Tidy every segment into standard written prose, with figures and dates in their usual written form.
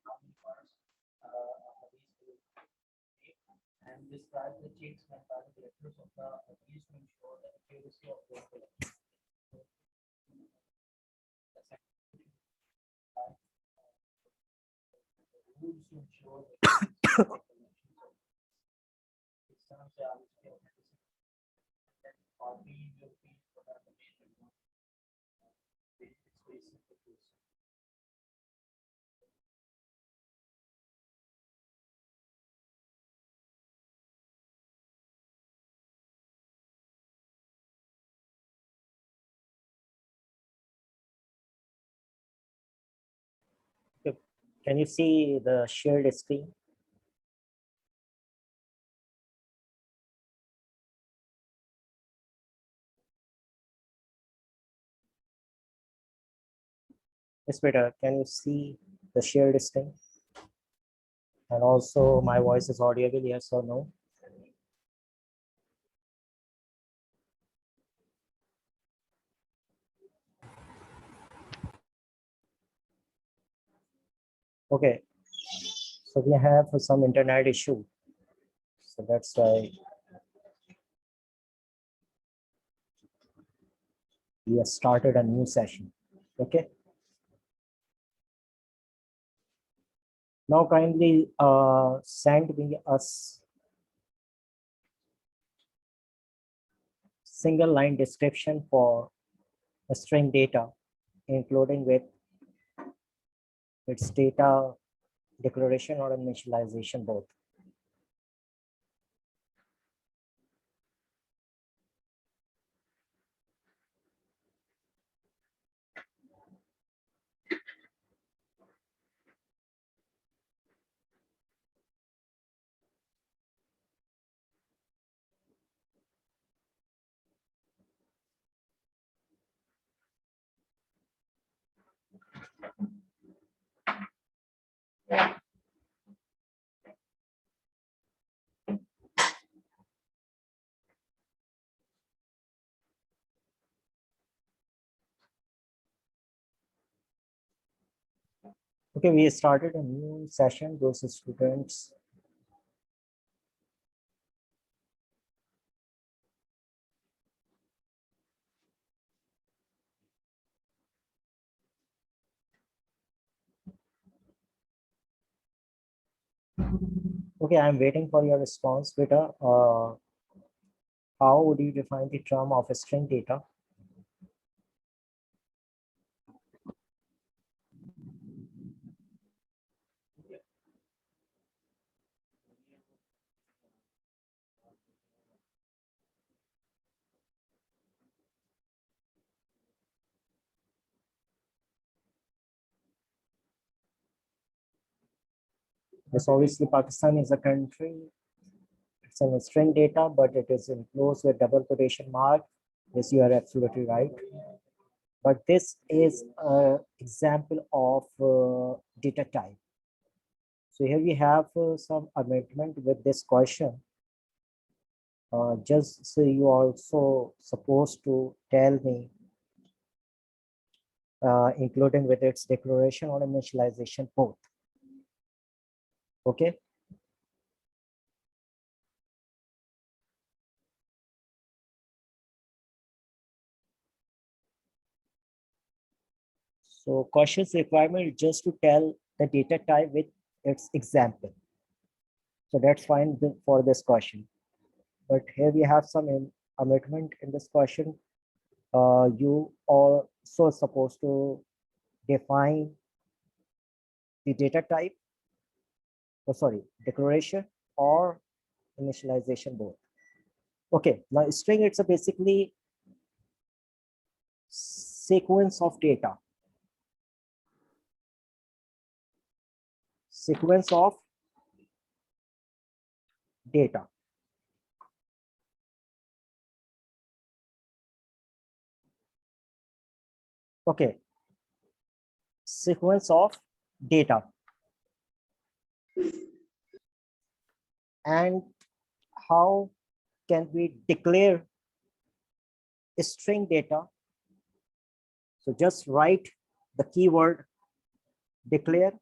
how many parts these will take, and describe the checks made by the directors of the these to ensure the accuracy of their collection. So, the second rules to ensure the collections of systems are copy will be for the main it's very simple to use. Okay. Can you see the shared screen? Yes, Peter, can you see the shared screen? And also my voice is audible, yes or no? Okay, so we have some internet issue. So that's why we have started a new session. Okay. Now kindly send me a single line description for a string data, including with its data declaration or initialization both. Okay, we started a new session. Those students. Okay, I'm waiting for your response, Peter. How would you define the term of a string data? Yes, obviously Pakistan is a country. It's in string data, but it is enclosed with double quotation mark. Yes, you are absolutely right. But this is an example of data type. So here we have some amendment with this question. Just so you also supposed to tell me, including with its declaration or initialization both. Okay. So questions requirement is just to tell the data type with its example. So that's fine for this question. But here we have some amendment in this question. You also supposed to define the data type, oh sorry, declaration or initialization both. Okay, now string, it's a basically sequence of data. Sequence of data. Okay, sequence of data. And how can we declare string data? So just write the keyword declare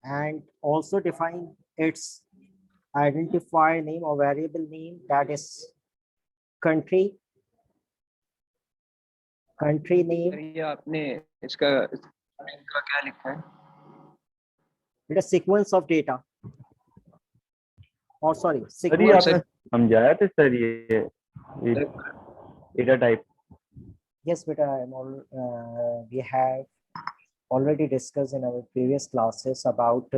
and also define its identifier name or variable name, that is country name. ये आपने इसका इनका क्या लिखा है? It is sequence of data, or sorry, sir ये sequence. आपने समझाया था सर ये data type. Yes, beta, we have already discussed in our previous classes about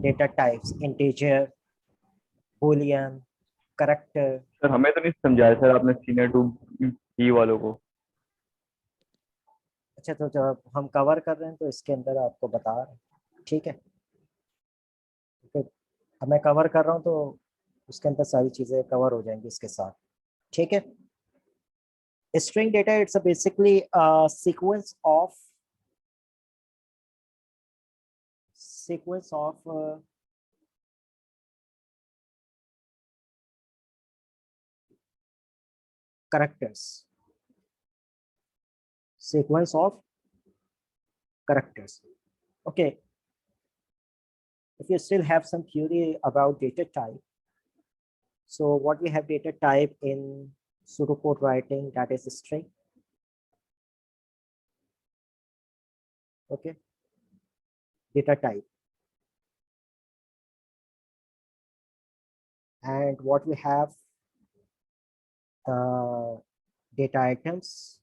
data types: integer, boolean, character. Sir हमें तो नहीं समझाया सर आपने सीनियर 2 ई वालों को. अच्छा, तो जब हम कवर कर रहे हैं तो इसके अंदर आपको बता रहे हैं, ठीक है. अब मैं कवर कर रहा हूँ तो उसके अंदर सारी चीजें कवर हो जाएंगी इसके साथ, ठीक है. String data, it's a basically a sequence of characters. Sequence of characters. Okay. If you still have some query about data type, so what we have data type in pseudocode writing, that is a string. Okay. Data type. And what we have, data items.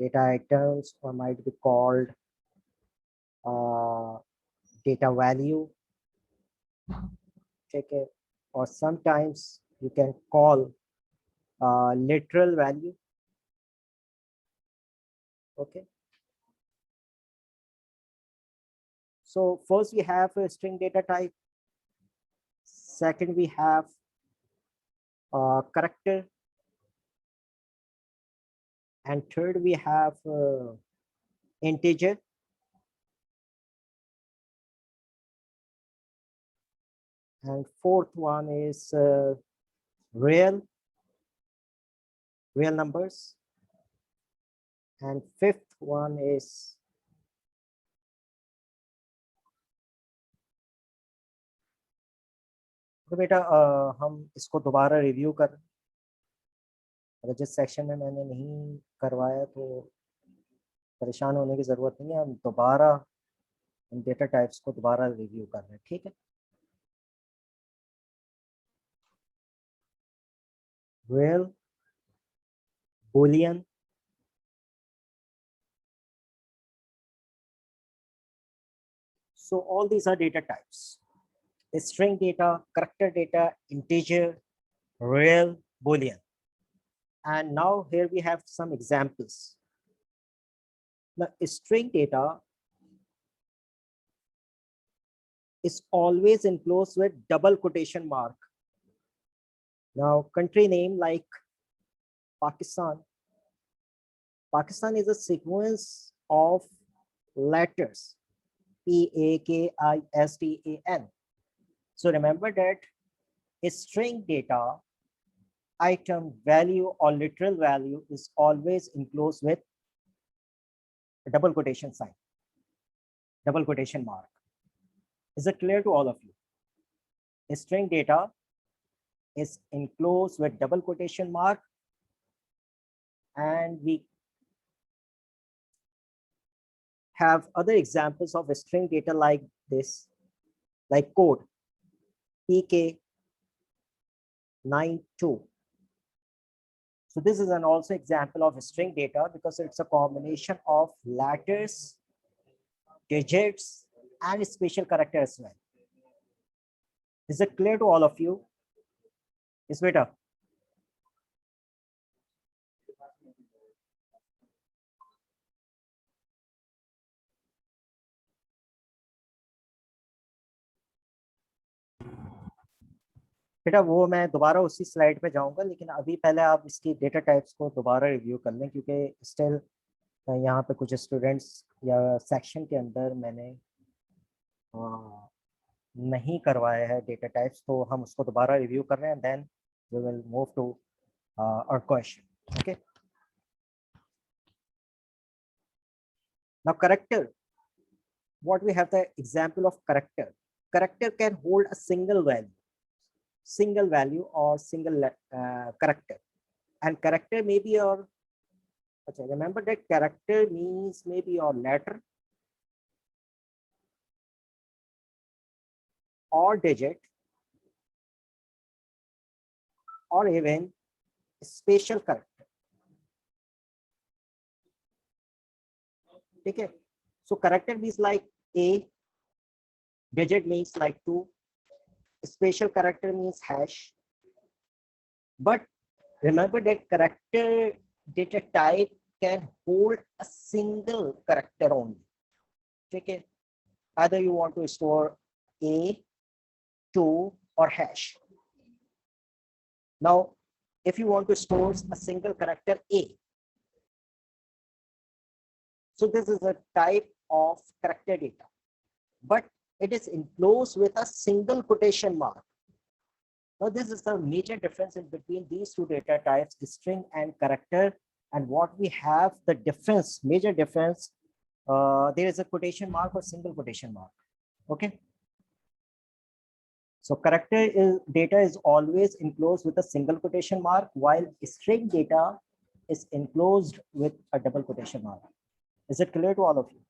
Data items, or might be called data value. Okay. Or sometimes you can call literal value. Okay. So first we have a string data type. Second, we have character. And third, we have integer. And fourth one is real numbers. And fifth one is तो बेटा हम इसको दोबारा review कर, अगर जिस section में मैंने नहीं करवाया तो परेशान होने की जरूरत नहीं है. हम दोबारा इन डेटा टाइप्स को दोबारा रिव्यू कर रहे हैं, ठीक है. real, boolean, so all these are data types: string data, character data, integer, real, boolean. And now here we have some examples. The string data is always enclosed with double quotation mark. Now country name like Pakistan. Pakistan is a sequence of letters, Pakistan. So remember that a string data item value or literal value is always enclosed with a double quotation sign, double quotation mark. Is it clear to all of you? A string data is enclosed with double quotation mark, and we have other examples of a string data like this, like code PK92. So this is an also example of a string data because it's a combination of letters, digits, and special character as well. Is it clear to all of you? Yes, beta. बेटा वो मैं दोबारा उसी slide पे जाऊंगा, लेकिन अभी पहले आप इसकी डेटा टाइप्स को दोबारा रिव्यू कर लें, क्योंकि स्टिल यहाँ पे कुछ स्टूडेंट्स या सेक्शन के अंदर मैंने नहीं करवाया है डेटा टाइप्स, तो हम उसको दोबारा रिव्यू कर रहे हैं. Then we will move to our question. Okay. Now what we have the example of character. Character can hold a single value or single character, and character may be your. Okay, remember that character means maybe your letter or digit or even spatial character. Okay, so character means like a, digit means like 2, spatial character means hash. But remember that character data type can hold a single character only. Okay, either you want to store a, 2 or hash. Now, if you want to store a single character a, so this is a type of character data, but it is enclosed with a single quotation mark. Now, this is the major difference in between these two data types, string and character. And what we have, the difference, major difference, there is a quotation mark or single quotation mark. Okay. So character data is always enclosed with a single quotation mark, while string data is enclosed with a double quotation mark. Is it clear to all of you?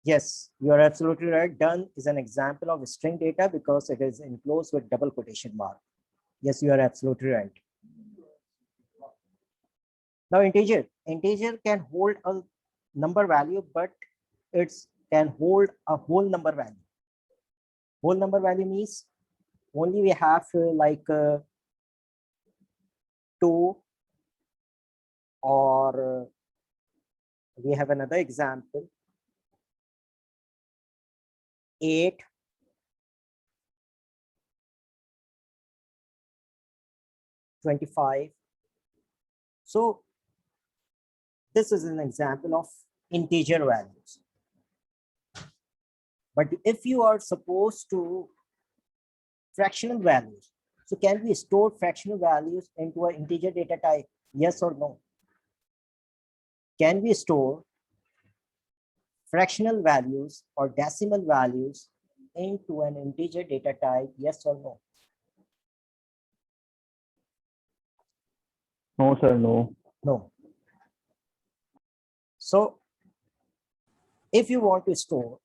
Yes, you are absolutely right. Done is an example of string data because it is enclosed with double quotation mark. Yes, you are absolutely right. Now integer can hold a number value, but it can hold a whole number value. Whole number value means only we have like 2, or we have another example 8, 25. So this is an example of integer values. But if you are supposed to fractional values, so can we store fractional values into an integer data type? Yes or no? Can we store fractional values or decimal values into an integer data type? Yes or no? No, sir, no. No. So if you want to store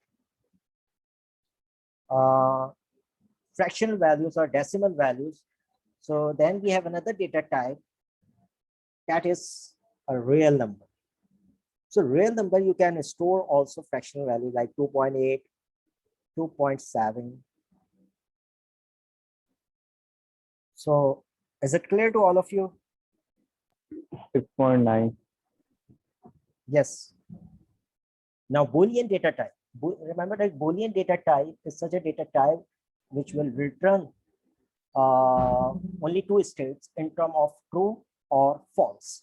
fractional values or decimal values, so then we have another data type that is a real number. So real number, you can store also fractional value like 2.8, 2.7. So is it clear to all of you? 6.9. Yes. Now Boolean data type. Remember that Boolean data type is such a data type which will return only two states in terms of true or false.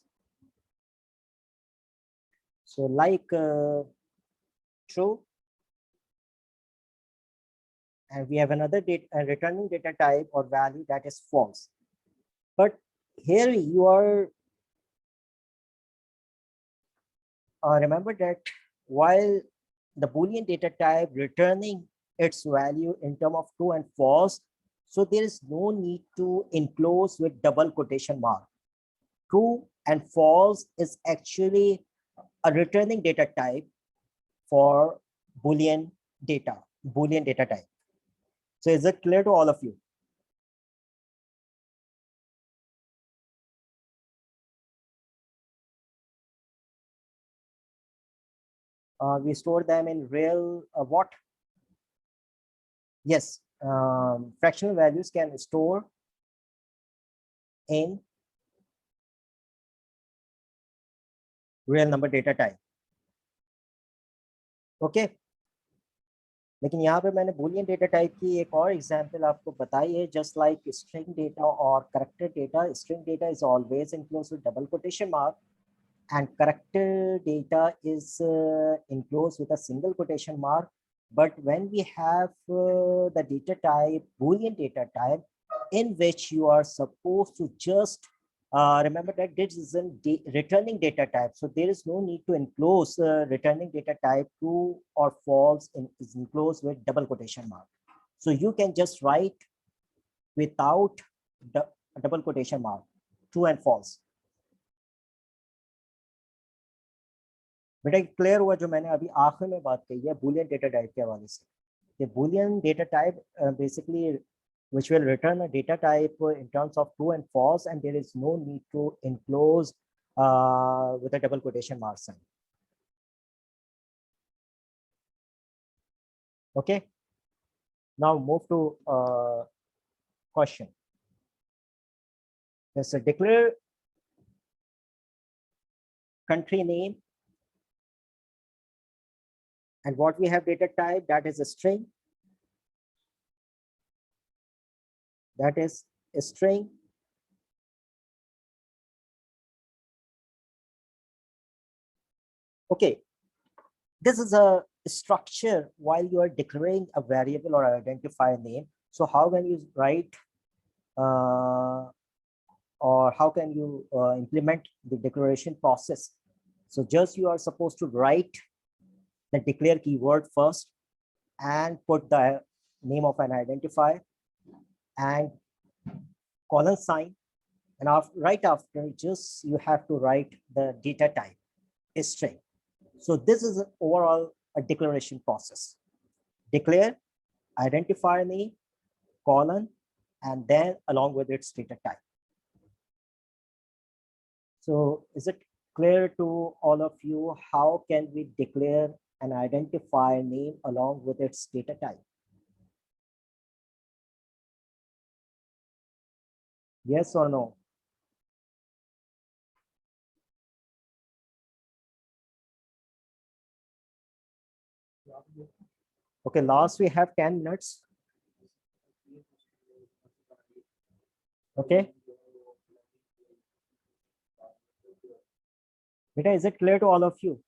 So like true, and we have another returning data type or value that is false. But here you are remember that while the Boolean data type returning its value in terms of true and false, so there is no need to enclose with double quotation mark. True and false is actually a returning data type for Boolean data type. So is it clear to all of you? We store them in real what? Yes, fractional values can store in real number data type. Okay लेकिन यहाँ पे मैंने Boolean data type की एक और example आपको बताई है जस्ट लाइक स्ट्रिंग डेटा और character data. String data is always enclosed with double quotation mark and character data is enclosed with a single quotation mark. But when we have the data type, Boolean data type, in which you are supposed to just remember that this is a returning data type. So there is no need to enclose returning data type true or false is enclosed with double quotation mark. So you can just write without the double quotation mark, true and false. बेटा clear हुआ जो मैंने अभी आखिर में बात कही है बूलियन डेटा टाइप के हवाले से? The Boolean data type basically which will return a data type in terms of true and false, and there is no need to enclose with a double quotation mark sign. Okay. Now move to question. There's a declare country name, and what we have data type, that is a string. That is a string. Okay, this is a structure while you are declaring a variable or identifier name. So how can you write or how can you implement the declaration process? So just you are supposed to write the declare keyword first and put the name of an identifier and colon sign, and right after just you have to write the data type is string. So this is overall a declaration process. Declare, identifier name, colon, and then along with its data type. So is it clear to all of you how can we declare an identifier name along with its data type? Yes or no? Okay, last we have 10 minutes. Okay. Beta, is it clear to all of you?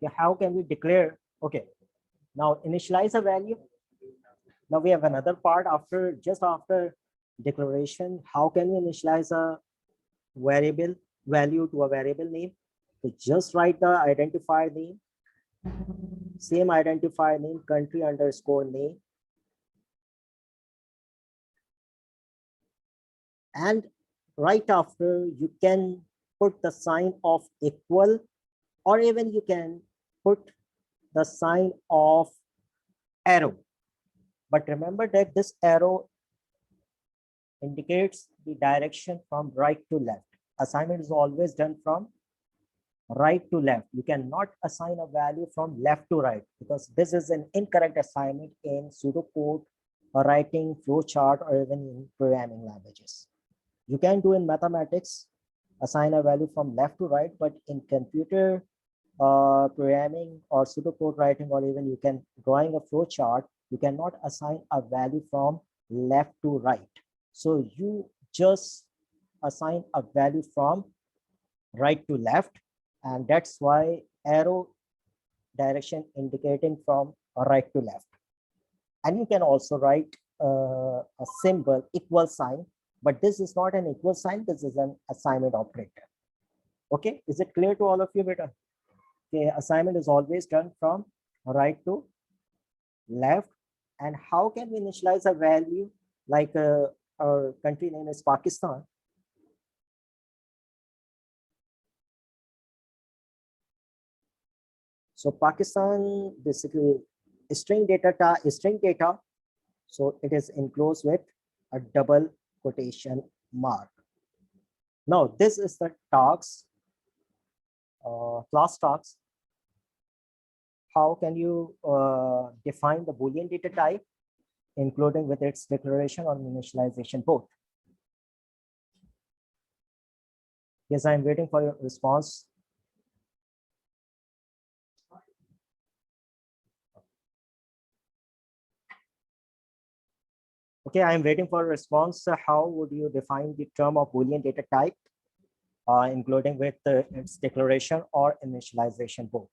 Okay, how can we declare? Okay, now initialize a value. Now we have another part after just after declaration. How can we initialize a variable value to a variable name? So just write the identifier name, same identifier name, country underscore name, and right after you can put the sign of equal, or even you can put the sign of arrow. But remember that this arrow indicates the direction from right to left. Assignment is always done from right to left. You cannot assign a value from left to right because this is an incorrect assignment in pseudocode or writing, flowchart, or even in programming languages. You can do in mathematics, assign a value from left to right, but in computer programming or pseudocode writing, or even you can drawing a flowchart, you cannot assign a value from left to right. So you just assign a value from right to left, and that's why arrow direction indicating from right to left. And you can also write a symbol equal sign, but this is not an equal sign, this is an assignment operator. Okay, is it clear to all of you, beta? Okay, assignment is always done from right to left. And how can we initialize a value like our country name is Pakistan? So Pakistan basically string data, so it is enclosed with a double quotation mark. Now this is the tags, class tags. How can you define the Boolean data type, including with its declaration or initialization both? Yes, I'm waiting for your response. Okay, I'm waiting for a response. How would you define the term of Boolean data type, including with its declaration or initialization both?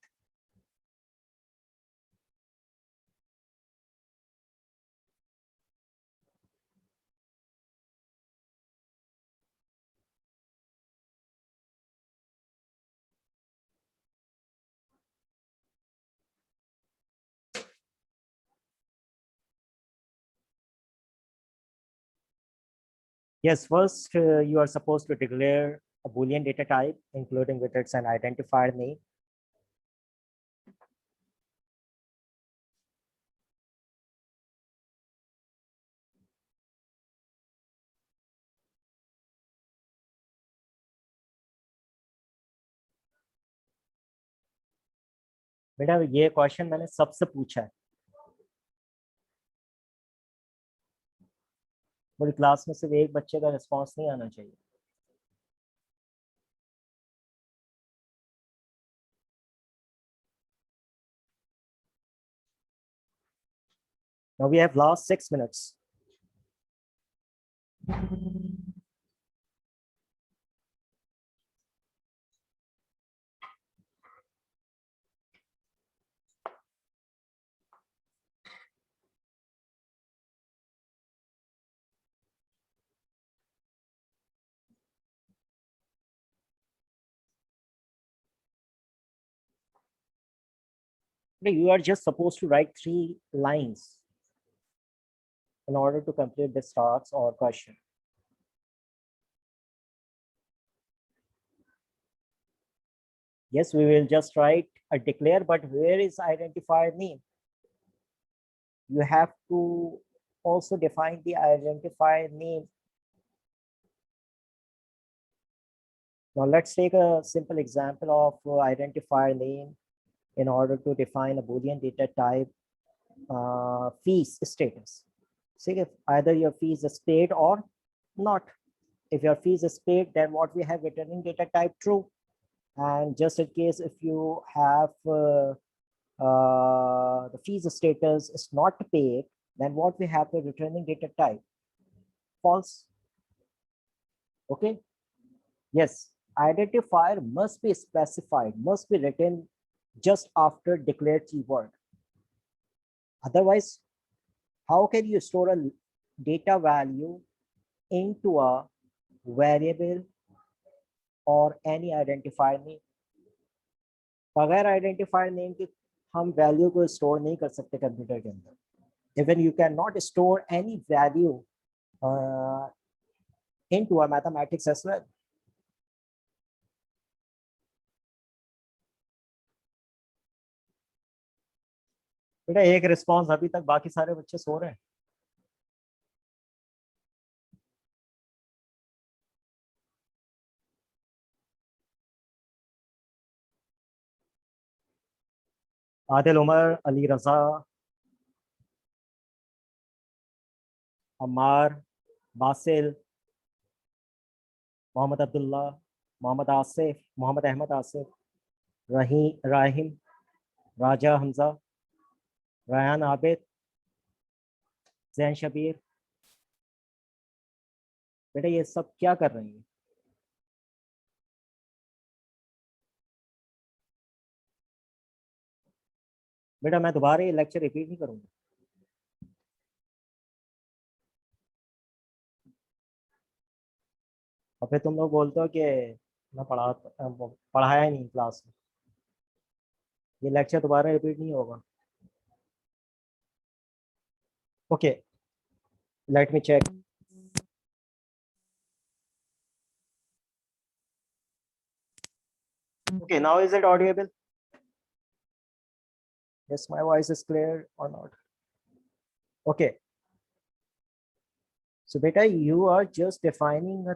Yes, first you are supposed to declare a Boolean data type, including with its an identifier name. बेटा ये question मैंने सबसे पूछा है, पूरी class में सिर्फ एक बच्चे का रिस्पॉन्स नहीं आना चाहिए. Now we have lost 6 minutes. You are just supposed to write 3 lines in order to complete this task or question. Yes, we will just write a declare, but where is identifier name? You have to also define the identifier name. Now let's take a simple example of identifier name in order to define a Boolean data type fees status. See if either your fees is paid or not. If your fees is paid, then what we have returning data type true. And just in case if you have the fees status is not paid, then what we have the returning data type false. Okay. Yes, identifier must be specified, must be written just after declared keyword. Otherwise, how can you store a data value into a variable or any identifier name? बगैर identifier name के हम value को store नहीं कर सकते computer के अंदर. Even you cannot store any value into a mathematics as well. बेटा एक रिस्पॉन्स अभी तक, बाकी सारे बच्चे सो रहे हैं. आदिल उमर, अली रजा, अम्मार, बासिल, मोहम्मद अब्दुल्ला, मोहम्मद आसिफ, मोहम्मद अहमद आसिफ, राहिम, राजा हमजा, रायन आबिद, जैन शबीर. बेटा ये सब क्या कर रही हैं? बेटा मैं दोबारा ये लेक्चर रिपीट नहीं करूंगा. और फिर तुम लोग बोलते हो कि मैं पढ़ाया नहीं क्लास में. ये लेक्चर दोबारा रिपीट नहीं होगा. Okay, let me check. Okay, now is it audible? Yes, my voice is clear or not? Okay. So beta, you are just defining a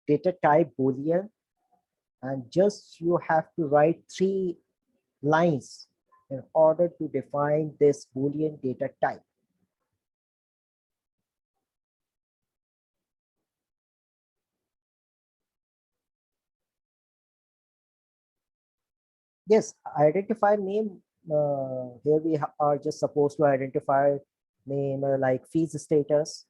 data type Boolean, and just you have to write 3 lines in order to define this Boolean data type. Yes, identifier name. Here we are just supposed to identify name like fees status,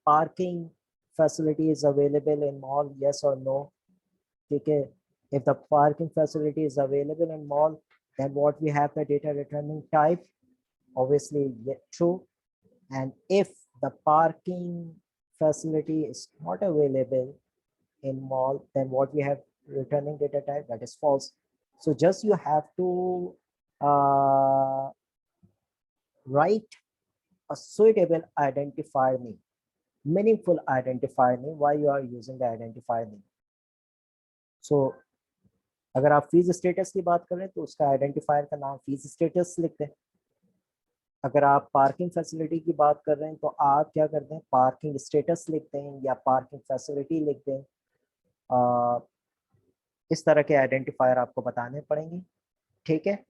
parking facility is available in mall, yes or no. Okay, if the parking facility is available in mall, then what we have the data returning type, obviously true. And if the parking facility is not available in mall, then what we have returning data type, that is false. So just you have to write a suitable identifier name. meaningful identifier name. Why you are using the identifier name? So अगर आप fees status की बात करें तो उसका identifier का नाम fees status लिखते हैं। अगर आप पार्किंग फैसिलिटी की बात कर रहे हैं तो आप क्या करते हैं, पार्किंग स्टेटस लिखते हैं या पार्किंग फैसिलिटी लिखते हैं। इस तरह के आइडेंटिफायर आपको बताने पड़ेंगे, ठीक है।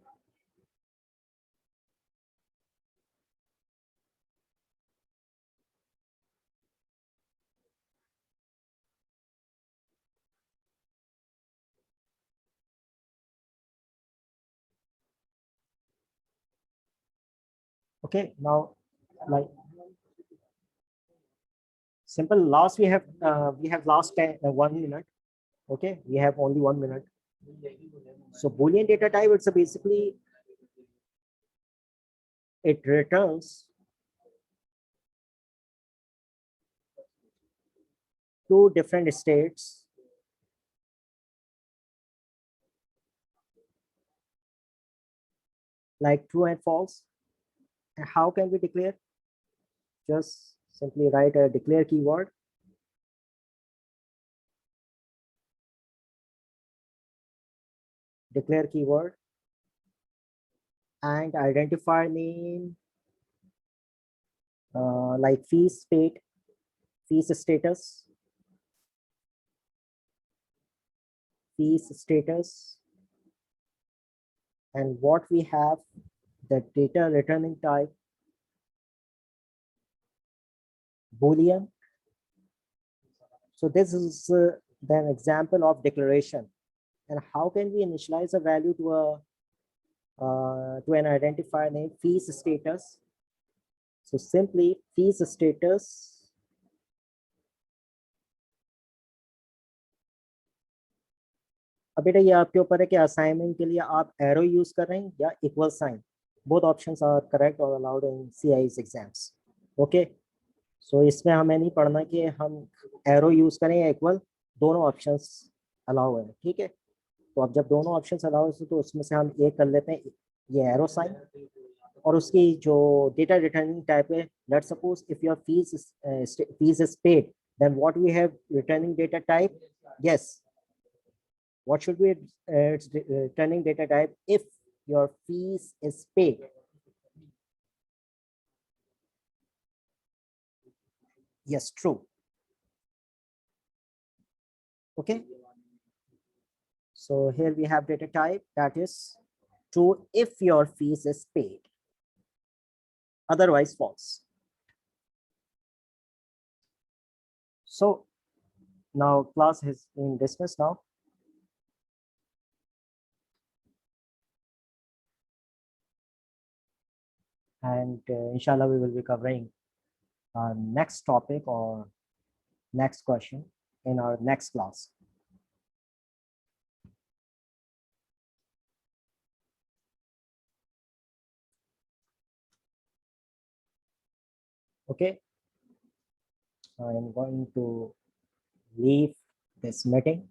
Okay, now like simple last we have last 1 minute. Okay, we have only 1 minute. So Boolean data type, it's a basically it returns two different states like true and false. And how can we declare? Just simply write a declare keyword. Declare keyword and identifier name like fees paid, fees status, and what we have, the data returning type Boolean. So this is an example of declaration. And how can we initialize a value to an identifier name fees status? So simply fees status अब बेटा ये आपके ऊपर है कि assignment के लिए आप एरो यूज कर रहे हैं या equal sign. Both options are correct और allowed in CI's exams. Okay, so इसमें हमें नहीं पढ़ना कि हम एरो यूज करें या इक्वल, दोनों ऑप्शंस अलाउ है, ठीक है। तो अब जब दोनों ऑप्शंस अलाउ है तो उसमें से हम एक कर लेते हैं, ये एरो साइन, और उसकी जो डेटा रिटर्निंग टाइप है, let's suppose if your fees is paid, then what we have returning data type, yes, what should be its returning data type if your fees is paid? Yes, true. Okay, so here we have data type that is true if your fees is paid, otherwise false. So now class has been dismissed now. And inshallah we will be covering our next topic or next question in our next class. Okay, I am going to leave this meeting.